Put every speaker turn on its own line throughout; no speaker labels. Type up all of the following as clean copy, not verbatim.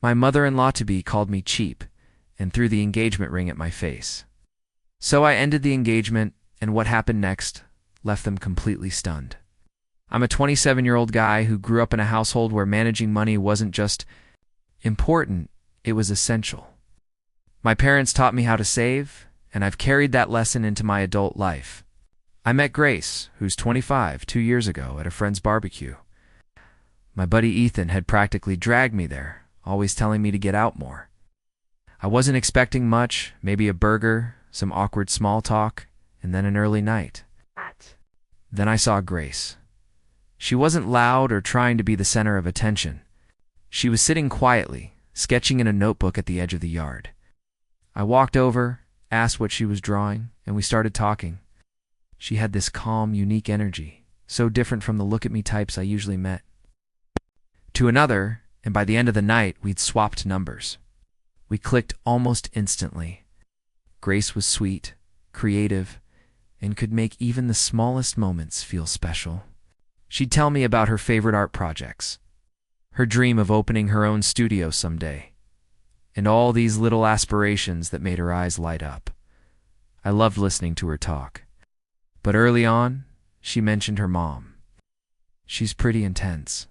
My mother-in-law-to-be called me cheap and threw the engagement ring at my face. So I ended the engagement, and what happened next left them completely stunned. I'm a 27-year-old guy who grew up in a household where managing money wasn't just important, it was essential. My parents taught me how to save, and I've carried that lesson into my adult life. I met Grace, who's 25, 2 years ago at a friend's barbecue. My buddy Ethan had practically dragged me there, always telling me to get out more. I wasn't expecting much, maybe a burger, some awkward small talk, and then an early night. Then I saw Grace. She wasn't loud or trying to be the center of attention. She was sitting quietly, sketching in a notebook at the edge of the yard. I walked over, asked what she was drawing, and we started talking. She had this calm, unique energy, so different from the look-at-me types I usually met. To another, and by the end of the night, we'd swapped numbers. We clicked almost instantly. Grace was sweet, creative, and could make even the smallest moments feel special. She'd tell me about her favorite art projects, her dream of opening her own studio someday, and all these little aspirations that made her eyes light up. I loved listening to her talk. But early on, she mentioned her mom. She's pretty intense.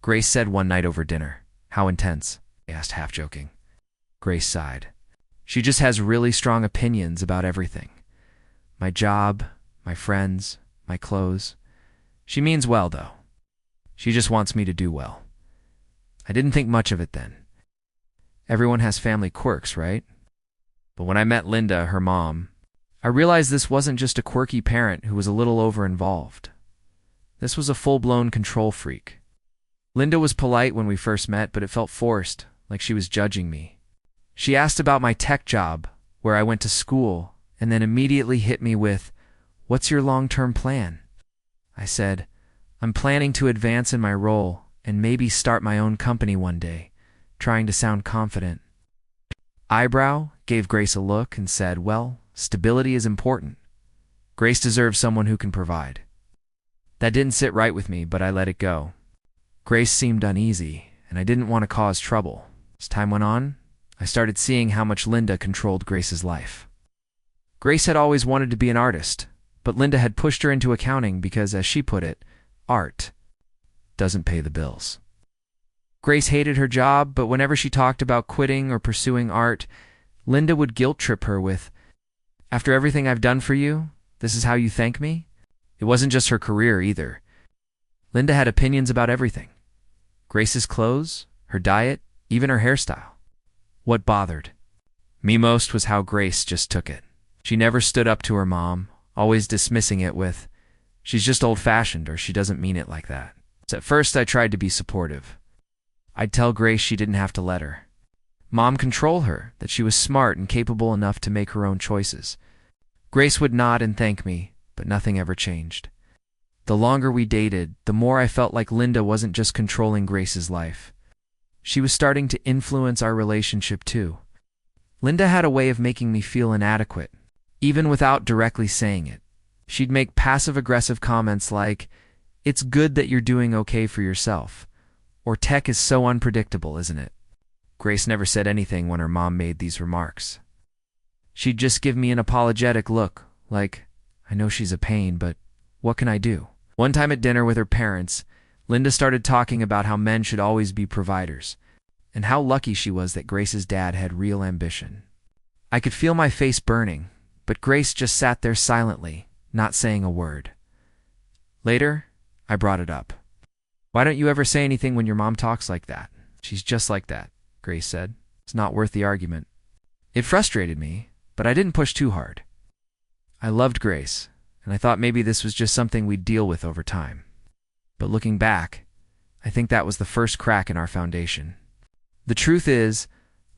Grace said one night over dinner. How intense? I asked, half joking. Grace sighed. She just has really strong opinions about everything. My job, my friends, my clothes. She means well, though. She just wants me to do well. I didn't think much of it then. Everyone has family quirks, right? But when I met Linda, her mom, I realized this wasn't just a quirky parent who was a little over-involved. This was a full-blown control freak. Linda was polite when we first met, but it felt forced, like she was judging me. She asked about my tech job, where I went to school, and then immediately hit me with, "What's your long-term plan?" I said, "I'm planning to advance in my role and maybe start my own company one day," trying to sound confident. Eyebrow gave Grace a look and said, "Well, stability is important. Grace deserves someone who can provide." That didn't sit right with me, but I let it go. Grace seemed uneasy, and I didn't want to cause trouble. As time went on, I started seeing how much Linda controlled Grace's life. Grace had always wanted to be an artist, but Linda had pushed her into accounting because, as she put it, art doesn't pay the bills. Grace hated her job, but whenever she talked about quitting or pursuing art, Linda would guilt-trip her with, "After everything I've done for you, this is how you thank me?" It wasn't just her career either. Linda had opinions about everything. Grace's clothes, her diet, even her hairstyle. What bothered me most was how Grace just took it. She never stood up to her mom, always dismissing it with, "She's just old-fashioned," or "She doesn't mean it like that." So at first I tried to be supportive. I'd tell Grace she didn't have to let her mom control her, that she was smart and capable enough to make her own choices. Grace would nod and thank me, but nothing ever changed. The longer we dated, the more I felt like Linda wasn't just controlling Grace's life. She was starting to influence our relationship too. Linda had a way of making me feel inadequate, even without directly saying it. She'd make passive-aggressive comments like, "It's good that you're doing okay for yourself," or "Tech is so unpredictable, isn't it?" Grace never said anything when her mom made these remarks. She'd just give me an apologetic look, like, "I know she's a pain, but what can I do?" One time at dinner with her parents, Linda started talking about how men should always be providers, and how lucky she was that Grace's dad had real ambition. I could feel my face burning, but Grace just sat there silently, not saying a word. Later, I brought it up. "Why don't you ever say anything when your mom talks like that?" "She's just like that," Grace said. "It's not worth the argument." It frustrated me, but I didn't push too hard. I loved Grace, and I thought maybe this was just something we'd deal with over time. But looking back, I think that was the first crack in our foundation. The truth is,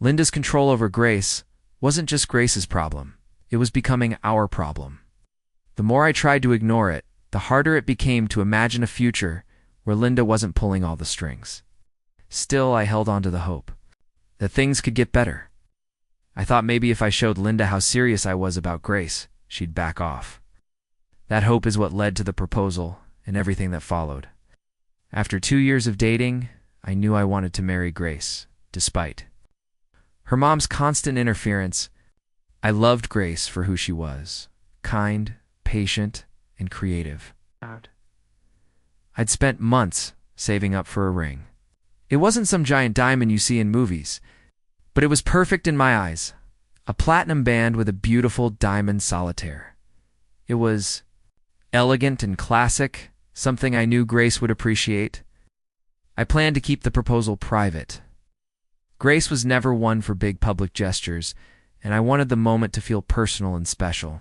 Linda's control over Grace wasn't just Grace's problem. It was becoming our problem. The more I tried to ignore it, the harder it became to imagine a future where Linda wasn't pulling all the strings. Still, I held on to the hope that things could get better. I thought maybe if I showed Linda how serious I was about Grace, she'd back off. That hope is what led to the proposal and everything that followed. After 2 years of dating, I knew I wanted to marry Grace, despite her mom's constant interference. I loved Grace for who she was, kind, patient, and creative. I'd spent months saving up for a ring. It wasn't some giant diamond you see in movies, but it was perfect in my eyes. A platinum band with a beautiful diamond solitaire. It was elegant and classic, something I knew Grace would appreciate. I planned to keep the proposal private. Grace was never one for big public gestures, and I wanted the moment to feel personal and special.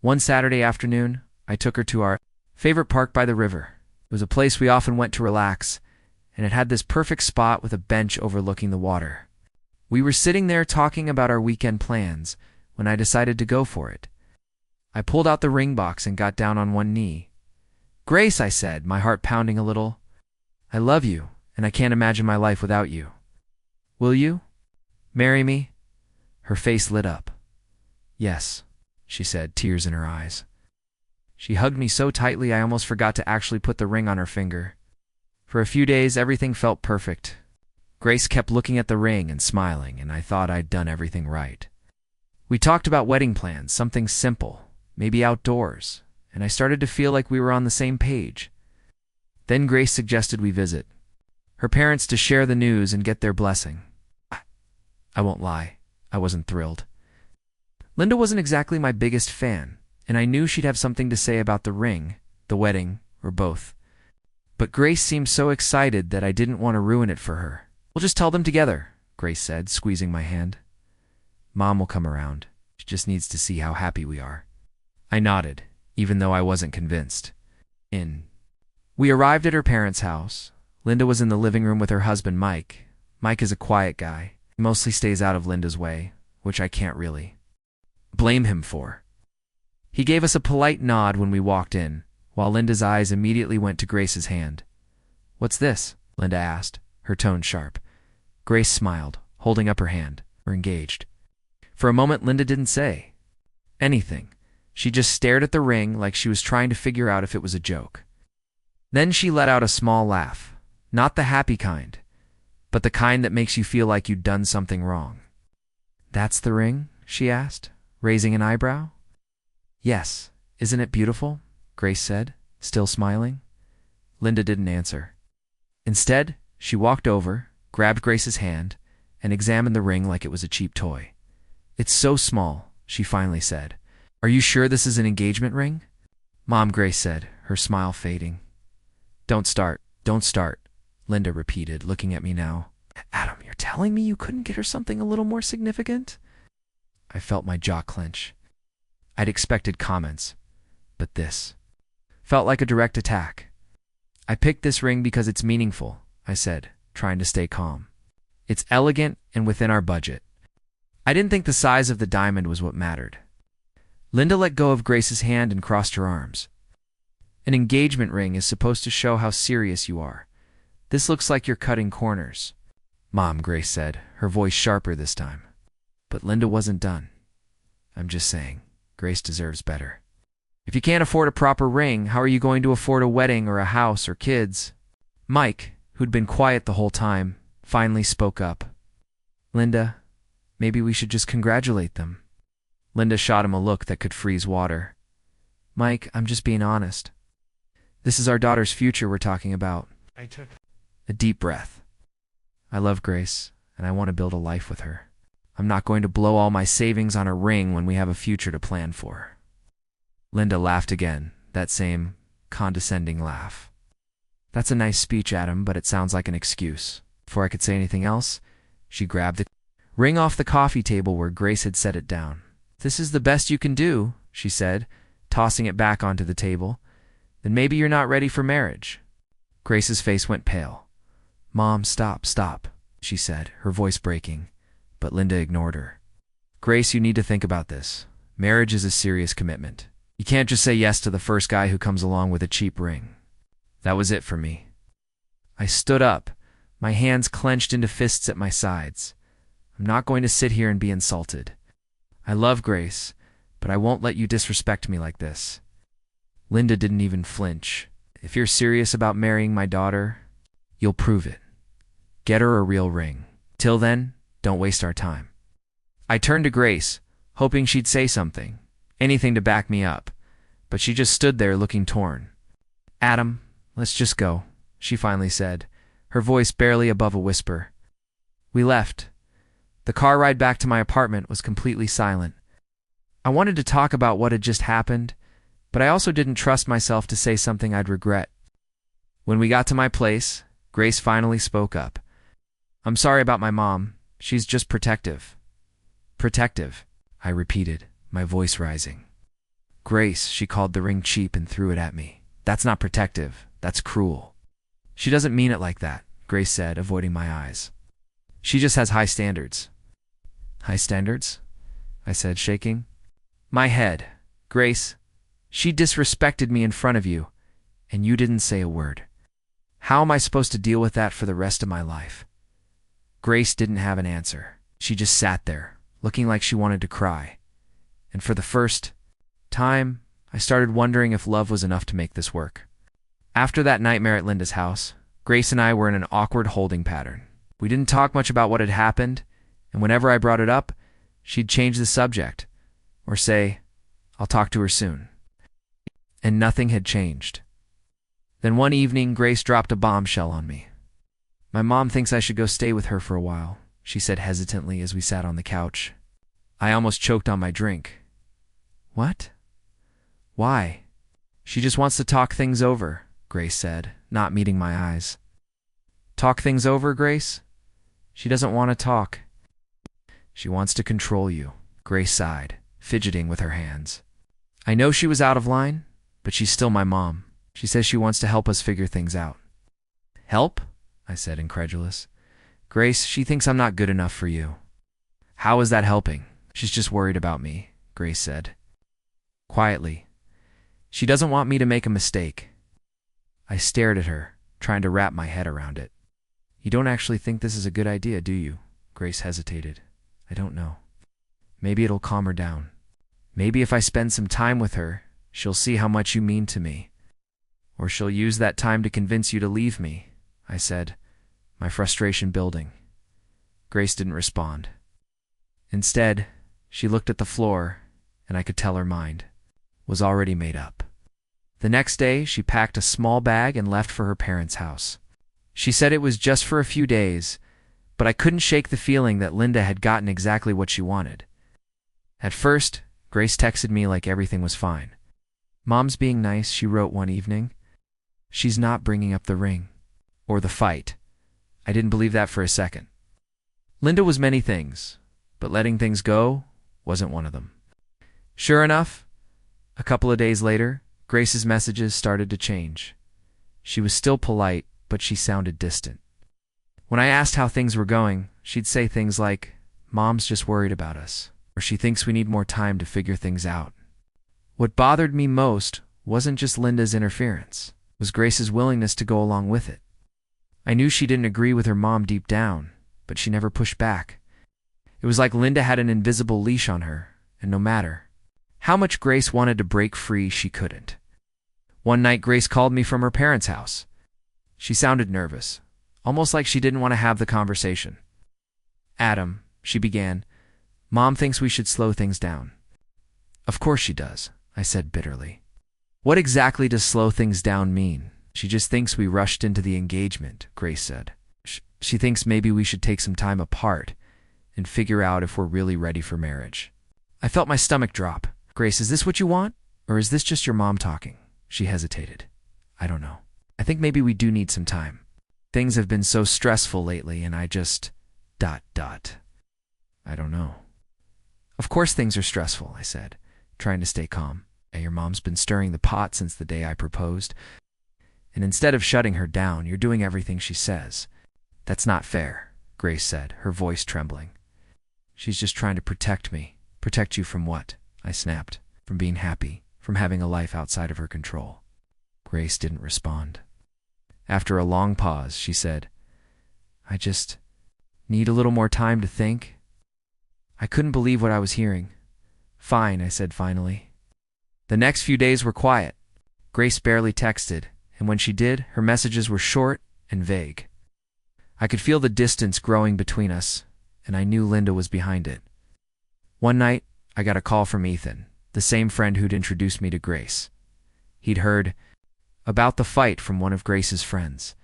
One Saturday afternoon, I took her to our favorite park by the river. It was a place we often went to relax, and it had this perfect spot with a bench overlooking the water. We were sitting there talking about our weekend plans when I decided to go for it. I pulled out the ring box and got down on one knee. "Grace," I said, my heart pounding a little, "I love you, and I can't imagine my life without you. Will you marry me?" Her face lit up. "Yes," she said, tears in her eyes. She hugged me so tightly I almost forgot to actually put the ring on her finger. For a few days, everything felt perfect. Grace kept looking at the ring and smiling, and I thought I'd done everything right. We talked about wedding plans, something simple, maybe outdoors, and I started to feel like we were on the same page. Then Grace suggested we visit her parents to share the news and get their blessing. I won't lie, I wasn't thrilled. Linda wasn't exactly my biggest fan, and I knew she'd have something to say about the ring, the wedding, or both. But Grace seemed so excited that I didn't want to ruin it for her. "We'll just tell them together," Grace said, squeezing my hand. "Mom will come around. She just needs to see how happy we are." I nodded, even though I wasn't convinced. We arrived at her parents' house. Linda was in the living room with her husband, Mike. Mike is a quiet guy. He mostly stays out of Linda's way, which I can't really blame him for. He gave us a polite nod when we walked in, while Linda's eyes immediately went to Grace's hand. "What's this?" Linda asked, her tone sharp. Grace smiled, holding up her hand. "We're engaged." For a moment, Linda didn't say anything. She just stared at the ring like she was trying to figure out if it was a joke. Then she let out a small laugh. Not the happy kind, but the kind that makes you feel like you'd done something wrong. "That's the ring?" she asked, raising an eyebrow. "Yes. Isn't it beautiful?" Grace said, still smiling. Linda didn't answer. Instead, she walked over, grabbed Grace's hand, and examined the ring like it was a cheap toy. "It's so small," she finally said. "Are you sure this is an engagement ring?" "Mom," Grace said, her smile fading. Don't start, Linda repeated, looking at me now. "Adam, you're telling me you couldn't get her something a little more significant?" I felt my jaw clench. I'd expected comments, but this felt like a direct attack. "I picked this ring because it's meaningful," I said, trying to stay calm. "It's elegant and within our budget." I didn't think the size of the diamond was what mattered. Linda let go of Grace's hand and crossed her arms. "An engagement ring is supposed to show how serious you are. This looks like you're cutting corners." "Mom," Grace said, her voice sharper this time. But Linda wasn't done. "I'm just saying, Grace deserves better. If you can't afford a proper ring, how are you going to afford a wedding or a house or kids?" Mike, who'd been quiet the whole time, finally spoke up. "Linda, maybe we should just congratulate them." Linda shot him a look that could freeze water. "Mike, I'm just being honest. This is our daughter's future we're talking about." I took a deep breath. I love Grace, and I want to build a life with her. I'm not going to blow all my savings on a ring when we have a future to plan for. Linda laughed again, that same condescending laugh. "That's a nice speech, Adam, but it sounds like an excuse." Before I could say anything else, she grabbed the ring off the coffee table where Grace had set it down. "This is the best you can do," she said, tossing it back onto the table. "Then maybe you're not ready for marriage." Grace's face went pale. "Mom, stop," she said, her voice breaking, but Linda ignored her. "Grace, you need to think about this. Marriage is a serious commitment. You can't just say yes to the first guy who comes along with a cheap ring." That was it for me. I stood up, my hands clenched into fists at my sides. I'm not going to sit here and be insulted. I love Grace, but I won't let you disrespect me like this. Linda didn't even flinch. "If you're serious about marrying my daughter, you'll prove it. Get her a real ring." Till then, don't waste our time. I turned to Grace, hoping she'd say something, anything to back me up, but she just stood there looking torn. Adam, let's just go, she finally said, her voice barely above a whisper. We left. The car ride back to my apartment was completely silent. I wanted to talk about what had just happened, but I also didn't trust myself to say something I'd regret. When we got to my place, Grace finally spoke up. I'm sorry about my mom. She's just protective. Protective, I repeated, my voice rising. Grace, she called the ring cheap and threw it at me. That's not protective. That's cruel. She doesn't mean it like that, Grace said, avoiding my eyes. She just has high standards. High standards? I said, shaking. My head. Grace, she disrespected me in front of you, and you didn't say a word. How am I supposed to deal with that for the rest of my life? Grace didn't have an answer. She just sat there, looking like she wanted to cry. And for the first time, I started wondering if love was enough to make this work. After that nightmare at Linda's house, Grace and I were in an awkward holding pattern. We didn't talk much about what had happened, and whenever I brought it up, she'd change the subject, or say, I'll talk to her soon. And nothing had changed. Then one evening, Grace dropped a bombshell on me. My mom thinks I should go stay with her for a while, she said hesitantly as we sat on the couch. I almost choked on my drink. What? Why? She just wants to talk things over, Grace said, not meeting my eyes. Talk things over, Grace? She doesn't want to talk. She wants to control you, Grace sighed, fidgeting with her hands. I know she was out of line, but she's still my mom. She says she wants to help us figure things out. Help? I said, incredulous. Grace, she thinks I'm not good enough for you. How is that helping? She's just worried about me, Grace said. Quietly. She doesn't want me to make a mistake. I stared at her, trying to wrap my head around it. You don't actually think this is a good idea, do you? Grace hesitated. I don't know. Maybe it'll calm her down. Maybe if I spend some time with her, she'll see how much you mean to me. Or she'll use that time to convince you to leave me, I said, my frustration building. Grace didn't respond. Instead, she looked at the floor, and I could tell her mind was already made up. The next day, she packed a small bag and left for her parents' house. She said it was just for a few days, but I couldn't shake the feeling that Linda had gotten exactly what she wanted. At first, Grace texted me like everything was fine. Mom's being nice, she wrote one evening. She's not bringing up the ring. Or the fight. I didn't believe that for a second. Linda was many things, but letting things go wasn't one of them. Sure enough, a couple of days later, Grace's messages started to change. She was still polite, but she sounded distant. When I asked how things were going, she'd say things like, Mom's just worried about us, or she thinks we need more time to figure things out. What bothered me most wasn't just Linda's interference, it was Grace's willingness to go along with it. I knew she didn't agree with her mom deep down, but she never pushed back. It was like Linda had an invisible leash on her, and no matter how much Grace wanted to break free, she couldn't. One night, Grace called me from her parents' house. She sounded nervous, almost like she didn't want to have the conversation. Adam, she began, Mom thinks we should slow things down. Of course she does, I said bitterly. What exactly does slow things down mean? She just thinks we rushed into the engagement, Grace said. She thinks maybe we should take some time apart and figure out if we're really ready for marriage. I felt my stomach drop. Grace, is this what you want? Or is this just your mom talking? She hesitated. I don't know. I think maybe we do need some time. Things have been so stressful lately and I just... I don't know. Of course things are stressful, I said, trying to stay calm. Your mom's been stirring the pot since the day I proposed. And instead of shutting her down, you're doing everything she says. That's not fair, Grace said, her voice trembling. She's just trying to protect me. Protect you from what? I snapped. From being happy, from having a life outside of her control. Grace didn't respond. After a long pause, she said, I just need a little more time to think. I couldn't believe what I was hearing. Fine, I said finally. The next few days were quiet. Grace barely texted, and when she did, her messages were short and vague. I could feel the distance growing between us, and I knew Linda was behind it. One night, I got a call from Ethan, the same friend who'd introduced me to Grace. He'd heard about the fight from one of Grace's friends.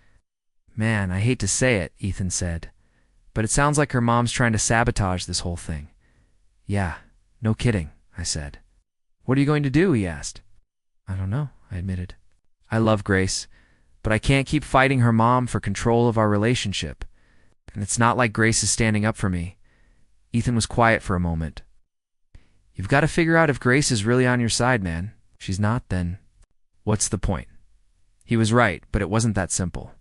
"Man, I hate to say it," Ethan said, "but it sounds like her mom's trying to sabotage this whole thing." "Yeah, no kidding," I said. "What are you going to do?" he asked. "I don't know," I admitted. "I love Grace, but I can't keep fighting her mom for control of our relationship. And it's not like Grace is standing up for me." Ethan was quiet for a moment. "You've got to figure out if Grace is really on your side, man. If she's not, then what's the point?" He was right, but it wasn't that simple.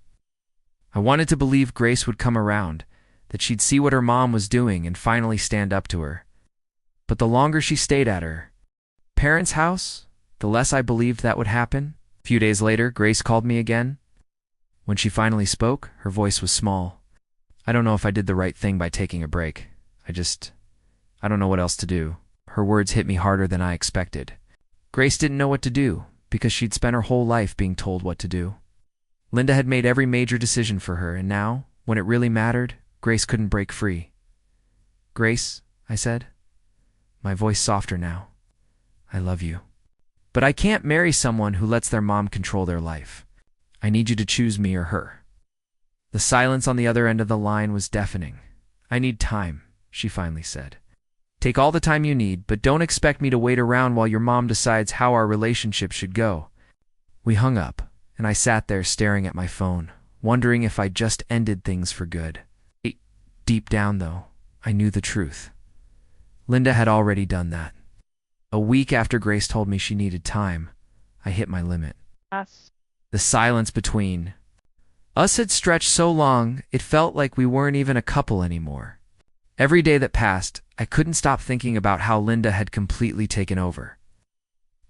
I wanted to believe Grace would come around, that she'd see what her mom was doing and finally stand up to her. But the longer she stayed at her parents' house, the less I believed that would happen. A few days later, Grace called me again. When she finally spoke, her voice was small. "I don't know if I did the right thing by taking a break. I don't know what else to do." Her words hit me harder than I expected. Grace didn't know what to do, because she'd spent her whole life being told what to do. Linda had made every major decision for her, and now, when it really mattered, Grace couldn't break free. "Grace," I said, my voice softer now, "I love you. But I can't marry someone who lets their mom control their life. I need you to choose me or her." The silence on the other end of the line was deafening. "I need time," she finally said. "Take all the time you need, but don't expect me to wait around while your mom decides how our relationship should go." We hung up, and I sat there staring at my phone, wondering if I'd just ended things for good. Deep down, though, I knew the truth. Linda had already done that. A week after Grace told me she needed time, I hit my limit. The silence between us had stretched so long, it felt like we weren't even a couple anymore. Every day that passed, I couldn't stop thinking about how Linda had completely taken over.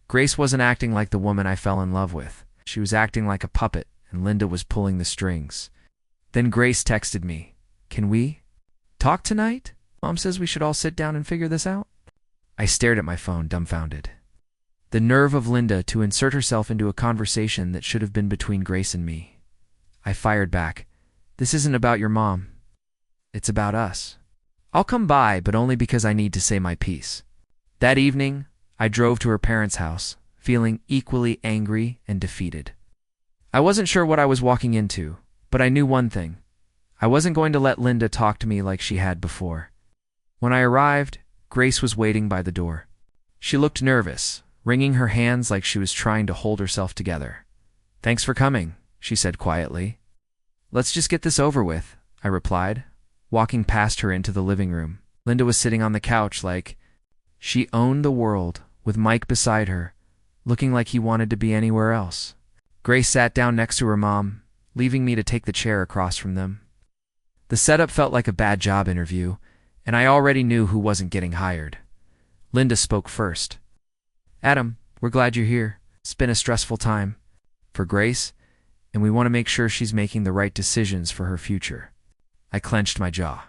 Grace wasn't acting like the woman I fell in love with. She was acting like a puppet, and Linda was pulling the strings. Then Grace texted me, "Can we talk tonight? Mom says we should all sit down and figure this out." I stared at my phone, dumbfounded. The nerve of Linda to insert herself into a conversation that should have been between Grace and me. I fired back, "This isn't about your mom. It's about us. I'll come by, but only because I need to say my piece." That evening, I drove to her parents' house, feeling equally angry and defeated. I wasn't sure what I was walking into, but I knew one thing. I wasn't going to let Linda talk to me like she had before. When I arrived, Grace was waiting by the door. She looked nervous, wringing her hands like she was trying to hold herself together. "Thanks for coming," she said quietly. "Let's just get this over with," I replied, walking past her into the living room. Linda was sitting on the couch like she owned the world, with Mike beside her, looking like he wanted to be anywhere else. Grace sat down next to her mom, leaving me to take the chair across from them. The setup felt like a bad job interview, and I already knew who wasn't getting hired. Linda spoke first. "Adam, we're glad you're here. It's been a stressful time for Grace, and we want to make sure she's making the right decisions for her future." I clenched my jaw.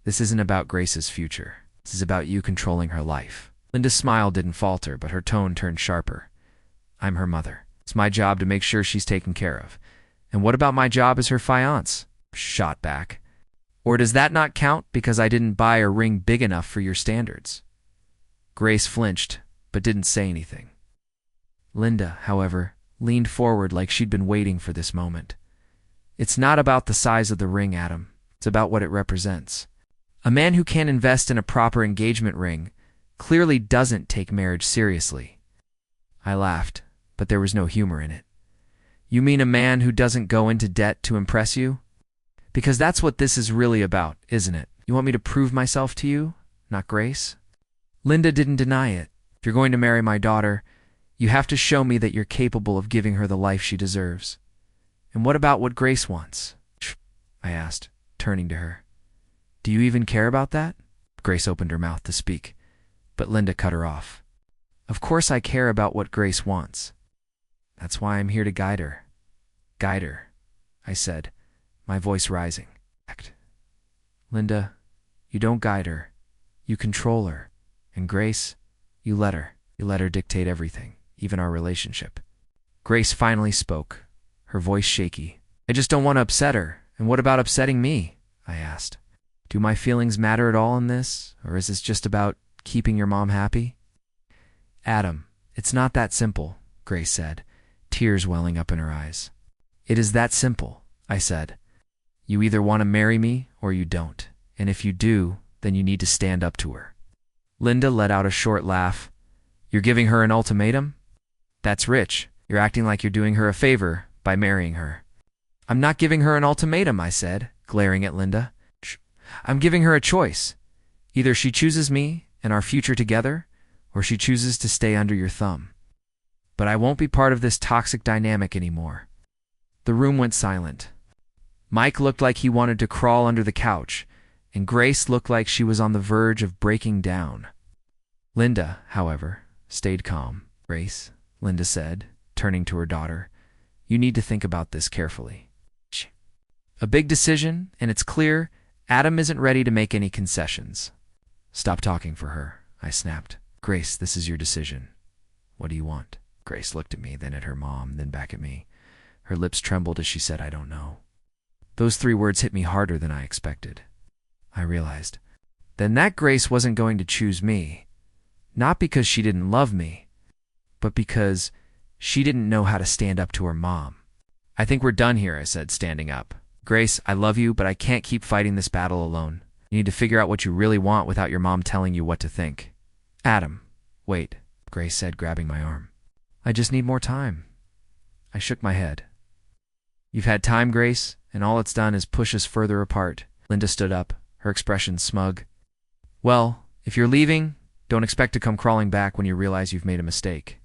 "This isn't about Grace's future. This is about you controlling her life." Linda's smile didn't falter, but her tone turned sharper. "I'm her mother. It's my job to make sure she's taken care of. And what about my job as her fiancé?" Shot back. "Or does that not count because I didn't buy a ring big enough for your standards?" Grace flinched, but didn't say anything. Linda, however, leaned forward like she'd been waiting for this moment. "It's not about the size of the ring, Adam. It's about what it represents. A man who can't invest in a proper engagement ring clearly doesn't take marriage seriously." I laughed, but there was no humor in it. "You mean a man who doesn't go into debt to impress you? Because that's what this is really about, isn't it? You want me to prove myself to you, not Grace?" Linda didn't deny it. "If you're going to marry my daughter, you have to show me that you're capable of giving her the life she deserves." "And what about what Grace wants?" I asked, turning to her. "Do you even care about that?" Grace opened her mouth to speak, but Linda cut her off. "Of course I care about what Grace wants. That's why I'm here to guide her." "Guide her," I said, my voice rising. "Linda, you don't guide her. You control her. And Grace, you let her. You let her dictate everything, even our relationship." Grace finally spoke, her voice shaky. "I just don't want to upset her, And what about upsetting me? I asked. Do my feelings matter at all in this, or is this just about keeping your mom happy? Adam, it's not that simple, Grace said, tears welling up in her eyes. It is that simple, I said. You either want to marry me or you don't, and if you do, then you need to stand up to her. Linda let out a short laugh. You're giving her an ultimatum? That's rich. You're acting like you're doing her a favor by marrying her. I'm not giving her an ultimatum, I said, glaring at Linda. I'm giving her a choice. Either she chooses me and our future together, or she chooses to stay under your thumb. But I won't be part of this toxic dynamic anymore. The room went silent. Mike looked like he wanted to crawl under the couch, and Grace looked like she was on the verge of breaking down. Linda, however, stayed calm. Grace, Linda said, turning to her daughter, you need to think about this carefully. A big decision, and it's clear Adam isn't ready to make any concessions. Stop talking for her, I snapped. Grace, this is your decision. What do you want? Grace looked at me, then at her mom, then back at me. Her lips trembled as she said, I don't know. Those 3 words hit me harder than I expected. I realized. Then that Grace wasn't going to choose me. Not because she didn't love me, but because she didn't know how to stand up to her mom. I think we're done here, I said, standing up. Grace, I love you, but I can't keep fighting this battle alone. You need to figure out what you really want without your mom telling you what to think. Adam, wait, Grace said, grabbing my arm. I just need more time. I shook my head. You've had time, Grace, and all it's done is push us further apart. Linda stood up, her expression smug. Well, if you're leaving, don't expect to come crawling back when you realize you've made a mistake.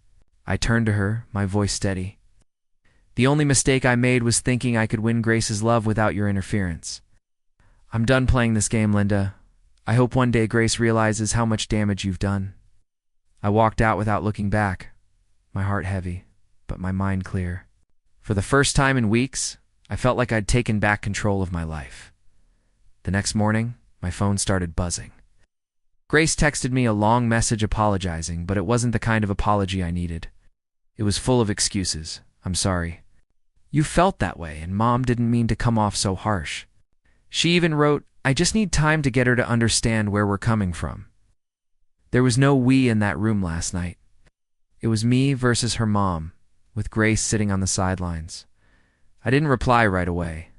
I turned to her, my voice steady. The only mistake I made was thinking I could win Grace's love without your interference. I'm done playing this game, Linda. I hope one day Grace realizes how much damage you've done. I walked out without looking back, my heart heavy, but my mind clear. For the first time in weeks, I felt like I'd taken back control of my life. The next morning, my phone started buzzing. Grace texted me a long message apologizing, but it wasn't the kind of apology I needed. It was full of excuses. I'm sorry. You felt that way, and Mom didn't mean to come off so harsh. She even wrote, I just need time to get her to understand where we're coming from. There was no we in that room last night. It was me versus her mom, with Grace sitting on the sidelines. I didn't reply right away.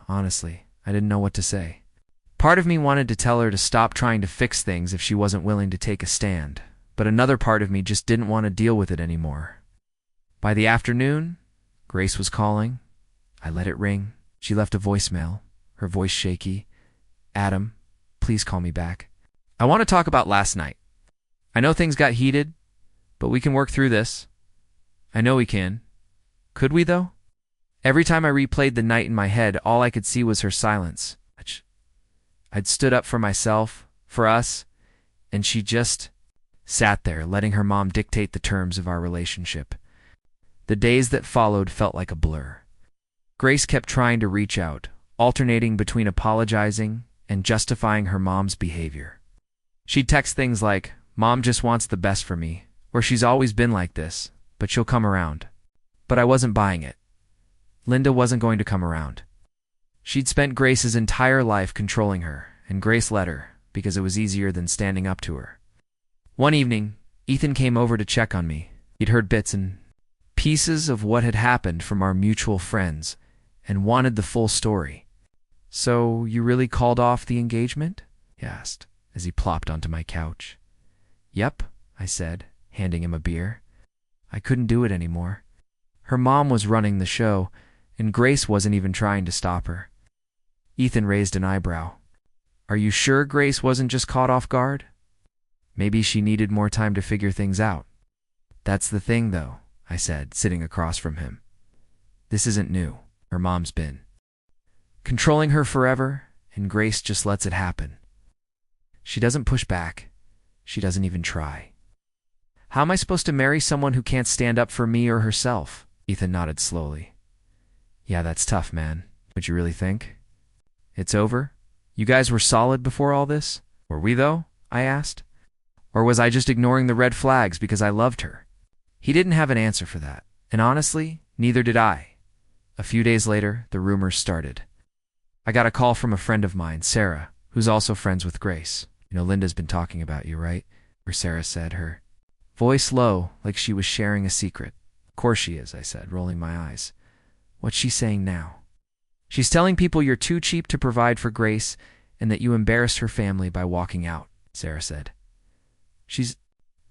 Honestly, I didn't know what to say. Part of me wanted to tell her to stop trying to fix things if she wasn't willing to take a stand, but another part of me just didn't want to deal with it anymore. By the afternoon, Grace was calling. I let it ring. She left a voicemail, her voice shaky. Adam, please call me back. I want to talk about last night. I know things got heated, but we can work through this. I know we can. Could we, though? Every time I replayed the night in my head, all I could see was her silence. I'd stood up for myself, for us, and she just sat there, letting her mom dictate the terms of our relationship. The days that followed felt like a blur. Grace kept trying to reach out, alternating between apologizing and justifying her mom's behavior. She'd text things like, Mom just wants the best for me, or she's always been like this, but she'll come around. But I wasn't buying it. Linda wasn't going to come around. She'd spent Grace's entire life controlling her, and Grace let her, because it was easier than standing up to her. One evening, Ethan came over to check on me. He'd heard bits and pieces of what had happened from our mutual friends, and wanted the full story. So you really called off the engagement? He asked, as he plopped onto my couch. Yep, I said, handing him a beer. I couldn't do it anymore. Her mom was running the show, and Grace wasn't even trying to stop her. Ethan raised an eyebrow. Are you sure Grace wasn't just caught off guard? Maybe she needed more time to figure things out. That's the thing, though, I said, sitting across from him. This isn't new. Her mom's been controlling her forever, and Grace just lets it happen. She doesn't push back. She doesn't even try. How am I supposed to marry someone who can't stand up for me or herself? Ethan nodded slowly. Yeah, that's tough, man. Would you really think? It's over? You guys were solid before all this? Were we, though? I asked. Or was I just ignoring the red flags because I loved her? He didn't have an answer for that, and honestly, neither did I. A few days later, the rumors started. I got a call from a friend of mine, Sarah, who's also friends with Grace. You know, Linda's been talking about you, right? Or Sarah said, her voice low, like she was sharing a secret. Of course she is, I said, rolling my eyes. What's she saying now? She's telling people you're too cheap to provide for Grace and that you embarrassed her family by walking out, Sarah said. She's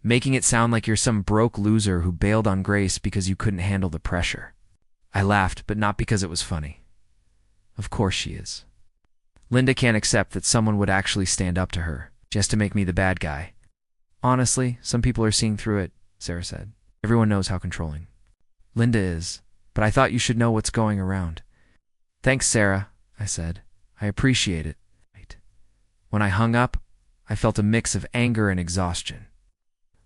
making it sound like you're some broke loser who bailed on Grace because you couldn't handle the pressure. I laughed, but not because it was funny. Of course she is. Linda can't accept that someone would actually stand up to her, just to make me the bad guy. Honestly, some people are seeing through it, Sarah said. Everyone knows how controlling Linda is, but I thought you should know what's going around. Thanks, Sarah, I said. I appreciate it. When I hung up, I felt a mix of anger and exhaustion.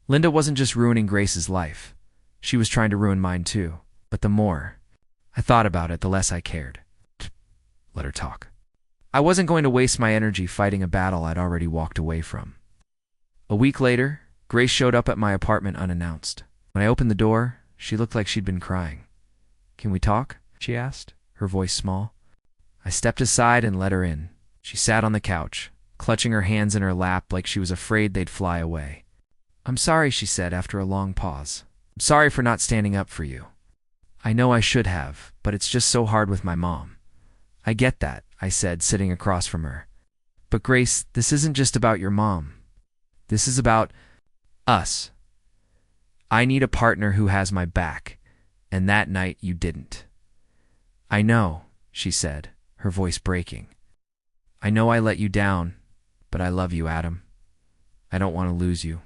Linda wasn't just ruining Grace's life. She was trying to ruin mine too. But the more I thought about it, the less I cared. Let her talk. I wasn't going to waste my energy fighting a battle I'd already walked away from. A week later, Grace showed up at my apartment unannounced. When I opened the door, she looked like she'd been crying. Can we talk? She asked, her voice small. I stepped aside and let her in. She sat on the couch, clutching her hands in her lap like she was afraid they'd fly away. I'm sorry, she said after a long pause. I'm sorry for not standing up for you. I know I should have, but it's just so hard with my mom. I get that, I said, sitting across from her. But Grace, this isn't just about your mom. This is about us. I need a partner who has my back, and that night you didn't. I know, she said, her voice breaking. I know I let you down, but I love you, Adam. I don't want to lose you.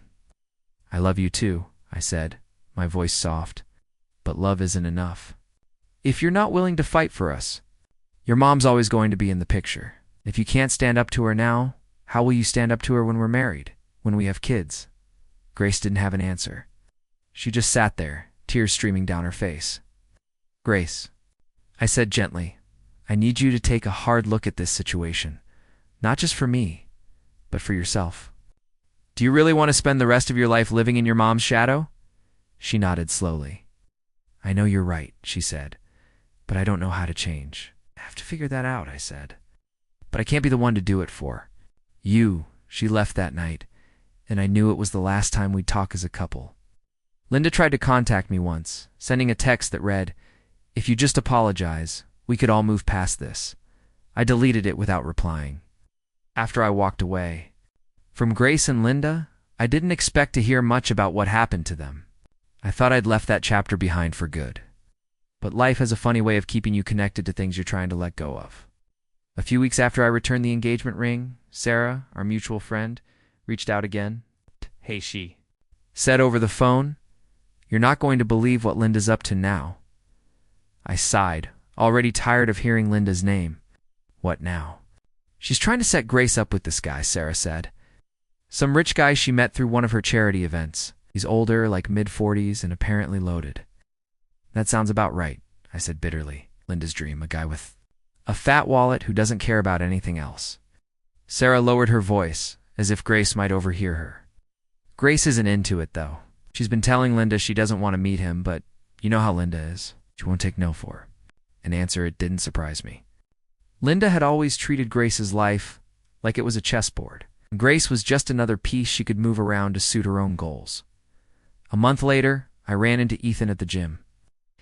I love you too, I said, my voice soft. But love isn't enough. If you're not willing to fight for us, your mom's always going to be in the picture. If you can't stand up to her now, how will you stand up to her when we're married, when we have kids? Grace didn't have an answer. She just sat there, tears streaming down her face. Grace, I said gently, I need you to take a hard look at this situation. Not just for me, but for yourself. Do you really want to spend the rest of your life living in your mom's shadow? She nodded slowly. I know you're right, she said, but I don't know how to change. I have to figure that out, I said. But I can't be the one to do it for you. She left that night, and I knew it was the last time we'd talk as a couple. Linda tried to contact me once, sending a text that read, if you just apologize, we could all move past this. I deleted it without replying. After I walked away, from Grace and Linda, I didn't expect to hear much about what happened to them. I thought I'd left that chapter behind for good. But life has a funny way of keeping you connected to things you're trying to let go of. A few weeks after I returned the engagement ring, Sarah, our mutual friend, reached out again. Hey, she said over the phone, you're not going to believe what Linda's up to now. I sighed, already tired of hearing Linda's name. What now? She's trying to set Grace up with this guy, Sarah said. Some rich guy she met through one of her charity events. He's older, like mid-40s, and apparently loaded. That sounds about right, I said bitterly. Linda's dream, a guy with a fat wallet who doesn't care about anything else. Sarah lowered her voice, as if Grace might overhear her. Grace isn't into it, though. She's been telling Linda she doesn't want to meet him, but you know how Linda is. She won't take no for. An answer it didn't surprise me. Linda had always treated Grace's life like it was a chessboard. Grace was just another piece she could move around to suit her own goals. A month later, I ran into Ethan at the gym.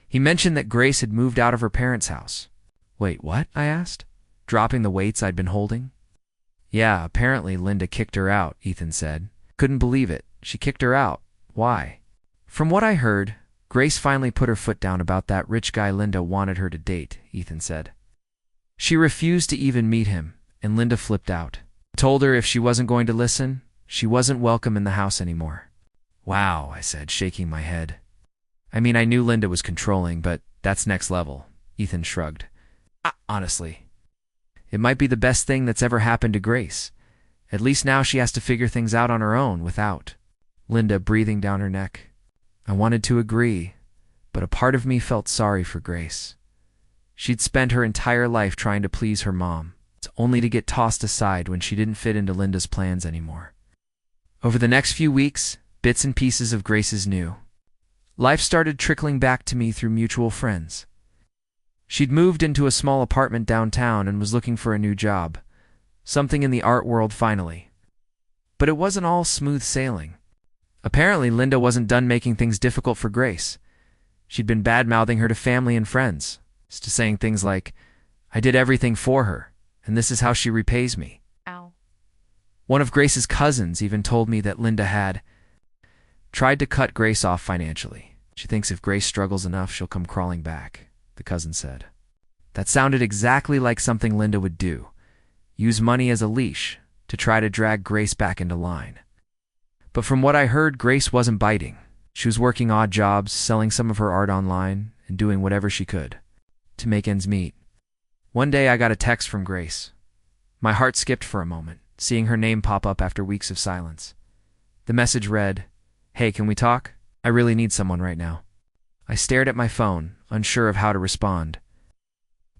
He mentioned that Grace had moved out of her parents' house. Wait, what? I asked, dropping the weights I'd been holding. Yeah, apparently Linda kicked her out, Ethan said. Couldn't believe it. She kicked her out. Why? From what I heard, Grace finally put her foot down about that rich guy Linda wanted her to date, Ethan said. She refused to even meet him, and Linda flipped out. Told her if she wasn't going to listen, she wasn't welcome in the house anymore. Wow, I said, shaking my head. I mean, I knew Linda was controlling, but that's next level. Ethan shrugged. Honestly, it might be the best thing that's ever happened to Grace. At least now she has to figure things out on her own without Linda breathing down her neck. I wanted to agree, but a part of me felt sorry for Grace. She'd spent her entire life trying to please her mom, only to get tossed aside when she didn't fit into Linda's plans anymore. Over the next few weeks, bits and pieces of Grace's new life started trickling back to me through mutual friends. She'd moved into a small apartment downtown and was looking for a new job. Something in the art world finally. But it wasn't all smooth sailing. Apparently, Linda wasn't done making things difficult for Grace. She'd been bad-mouthing her to family and friends, to saying things like, "I did everything for her, and this is how she repays me."
Ow.
One of Grace's cousins even told me that Linda had tried to cut Grace off financially. She thinks if Grace struggles enough, she'll come crawling back, the cousin said. That sounded exactly like something Linda would do. Use money as a leash to try to drag Grace back into line. But from what I heard, Grace wasn't biting. She was working odd jobs, selling some of her art online, and doing whatever she could to make ends meet. One day I got a text from Grace. My heart skipped for a moment, seeing her name pop up after weeks of silence. The message read, "Hey, can we talk? I really need someone right now." I stared at my phone, unsure of how to respond.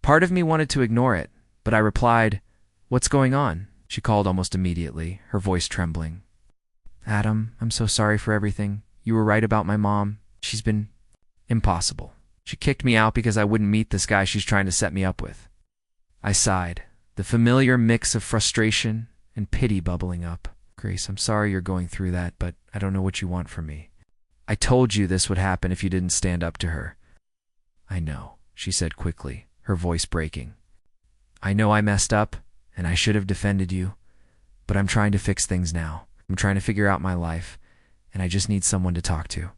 Part of me wanted to ignore it, but I replied, "What's going on?" She called almost immediately, her voice trembling. "Adam, I'm so sorry for everything. You were right about my mom. She's been impossible. She kicked me out because I wouldn't meet this guy she's trying to set me up with." I sighed, the familiar mix of frustration and pity bubbling up. "Grace, I'm sorry you're going through that, but I don't know what you want from me. I told you this would happen if you didn't stand up to her." "I know," she said quickly, her voice breaking. "I know I messed up, and I should have defended you, but I'm trying to fix things now. I'm trying to figure out my life, and I just need someone to talk to."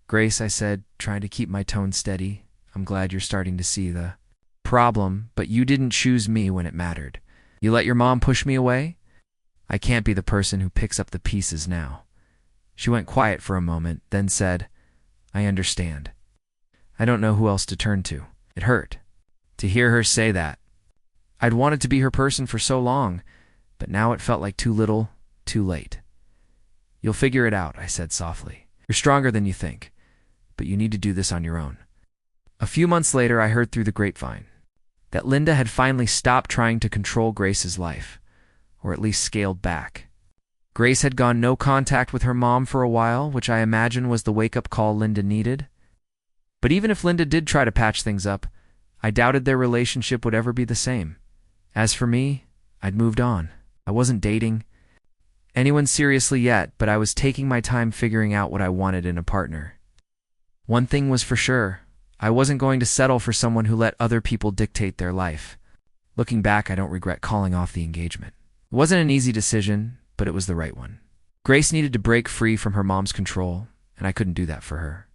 "Grace," I said, trying to keep my tone steady, "I'm glad you're starting to see the problem, but you didn't choose me when it mattered. You let your mom push me away? I can't be the person who picks up the pieces now." She went quiet for a moment, then said, "I understand. I don't know who else to turn to." It hurt to hear her say that. I'd wanted to be her person for so long, but now it felt like too little, too late. "You'll figure it out," I said softly. "You're stronger than you think, but you need to do this on your own." A few months later, I heard through the grapevine that Linda had finally stopped trying to control Grace's life, or at least scaled back. Grace had gone no contact with her mom for a while, which I imagine was the wake-up call Linda needed. But even if Linda did try to patch things up, I doubted their relationship would ever be the same. As for me, I'd moved on. I wasn't dating anyone seriously yet, but I was taking my time figuring out what I wanted in a partner. One thing was for sure, I wasn't going to settle for someone who let other people dictate their life. Looking back, I don't regret calling off the engagement. It wasn't an easy decision, but it was the right one. Grace needed to break free from her mom's control, and I couldn't do that for her.